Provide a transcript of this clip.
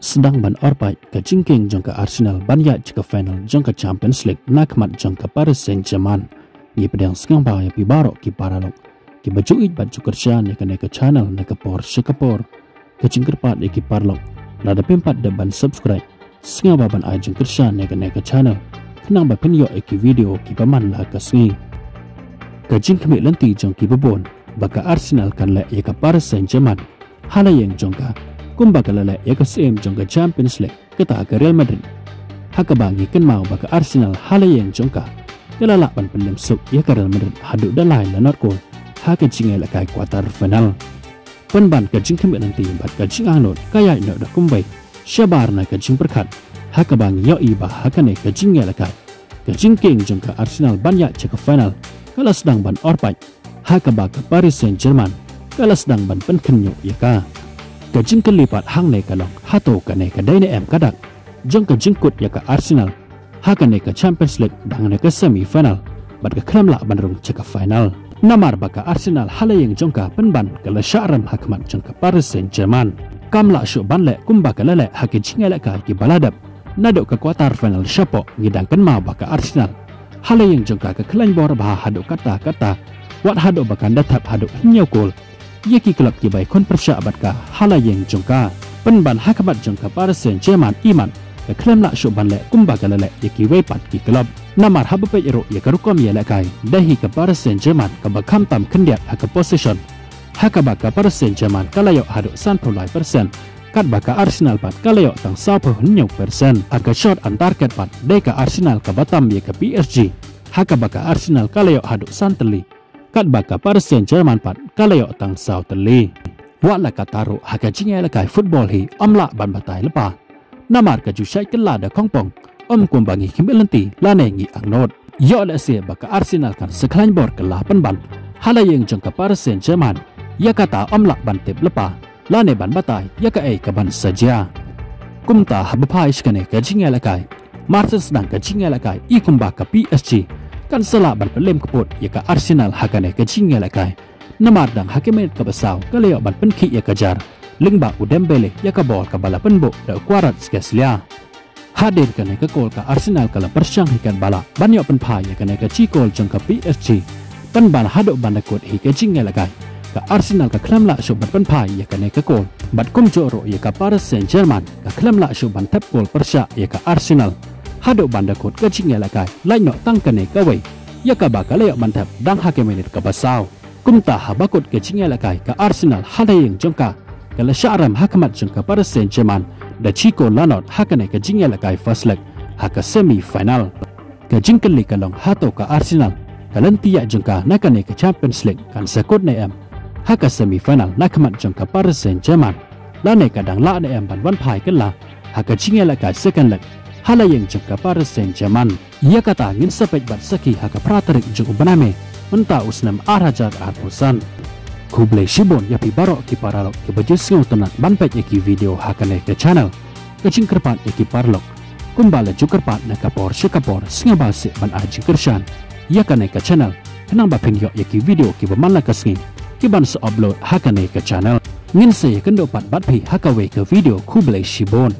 sedang ban orpai ke jingking jangka Arsenal banyak jika final jangka Champions League nakmat jangka Paris Saint-Germain ni pedang sengang ba ya pi barok ki paralok ki baju it baju kerja ni ke channel ni ke Porsche ke por ke jingkerpat ki parlok lada pempat de ban subscribe sengang ba ban ajeng kerja ni ke channel kenang ba penyo ki video ki paman la ke sengi ke jingkemi lenti jang ki bebon baka Arsenal kan le ya ke Paris Saint-Germain hala yang jangka kumbaga lele ya ke SM jangka Champions League kita ke Real Madrid haka bangi kan mau baka Arsenal hala yang jangka kala lapan pelim suk ya ke Real Madrid haduk dalai lanot gol haka jingai lakai kuarter final penban ke jing kembali nanti bat ke jing anot kaya ino dah kumbai syabar na ke jing perkat haka bangi yo iba haka ne ke jingai lakai ke jing king jangka Arsenal banyak cek final kala sedang ban orpai haka baka Paris Saint-Germain kala sedang ban penkenyo ya ka ke jing kelipat hang ne kalong hato ka ne ka dai ne em kadak jong ka jingkut ya ka Arsenal ha ka ne ka Champions League dang ne ka semi final bat ka kram la banrung ceka final namar baka Arsenal halayeng jong ka penban ka la syaram hakmat jong ka Paris Saint-Germain kam la syu ban le kum baka lele ha ki jinga le ka ki baladap nadok ka quarter final syapo ngidang kan ma baka Arsenal halayeng jong ka klan bor bah hadok kata wat hadok baka datap hadok nyau gol yaki klub ki bai kon persyabat ka halayeng jongka penban hakabat jongka Paris Saint-Germain iman ke klem la syuk ban le kumba ka lele yaki wepat ki klub namar habape ero ya karukom ya lekai dahi ke Paris Saint-Germain ka bakam tam kendiat haka position hakaba ka Paris Saint-Germain kalayok haduk 90% kat baka Arsenal pat kalayok tang 90% aga shot antar ket pat dai ka Arsenal ka batam ya ke PSG hakaba ka Arsenal kalayok haduk santeli kat baka Paris Saint-Germain pat kalayok tang sauteli wat la kataru haka jingai lakai football hi amla ban batai lepa namar ka jusai kela da kongpong kumbangi kimbelanti lane ngi angnot yo la se baka Arsenal kan seklan bor kela penban halayeng jangka Paris Saint-Germain ya kata amla ban tep lepa lane ban batai ya ka ka ban saja kumta habapai skane ka jingai lakai Martin sedang ka jingai lakai i kumba ka PSG kan salah ban pelem keput ya ka Arsenal hakane ke jingai lakai namar dang hakimet ka basau kaleo ban penki ya kajar lingba Dembele ya ka bol ka bala penbo da kuarat skeslia hadir kane ka gol ka Arsenal kala persyang hikan bala banyo penpa ya kane ka cikol jang ka PSG penban hadok ban kut hi ke jingai lakai ka Arsenal ka klam la syu ban penpa ya kane ka gol bat kum joro ya ka Paris Saint-Germain ka klam la syu ban tap gol persya ya ka Arsenal hadok banda kot ke jingai lakai lain no tangkane kawai ya ka baka layok mantap dang hake menit ka basau kumta habakot ke jingai lakai ka Arsenal halayeng jongka kala syaram hakamat jongka Paris Saint-Germain da Chico Lanot hakane ke jingai lakai first leg haka semi final ke jingkeli kalong hato ka Arsenal kalantia jongka nakane ke Champions League kan sekot ne em haka semi final nakamat jongka Paris Saint-Germain lane kadang la ne em ban wan pai kala haka jingai lakai second leg halayeng jangka Paris Saint-Germain ia kata ngin sepet bat saki haka pratarik jung baname menta usnam arajar arpusan kublai shibon ya pi barok ki paralok ki bajis ngautanat banpet ya ki video hakane ke channel ke jingkerpat ya ki parlok kumbala jukerpat na ka Porsche singabase ban aji kershan ia kane ke channel kenang ba pengyo ya ki video ki bamanla kasngi ki ban se upload hakane ke channel ngin se kendo pat bat pi hakawe ke video kublai shibon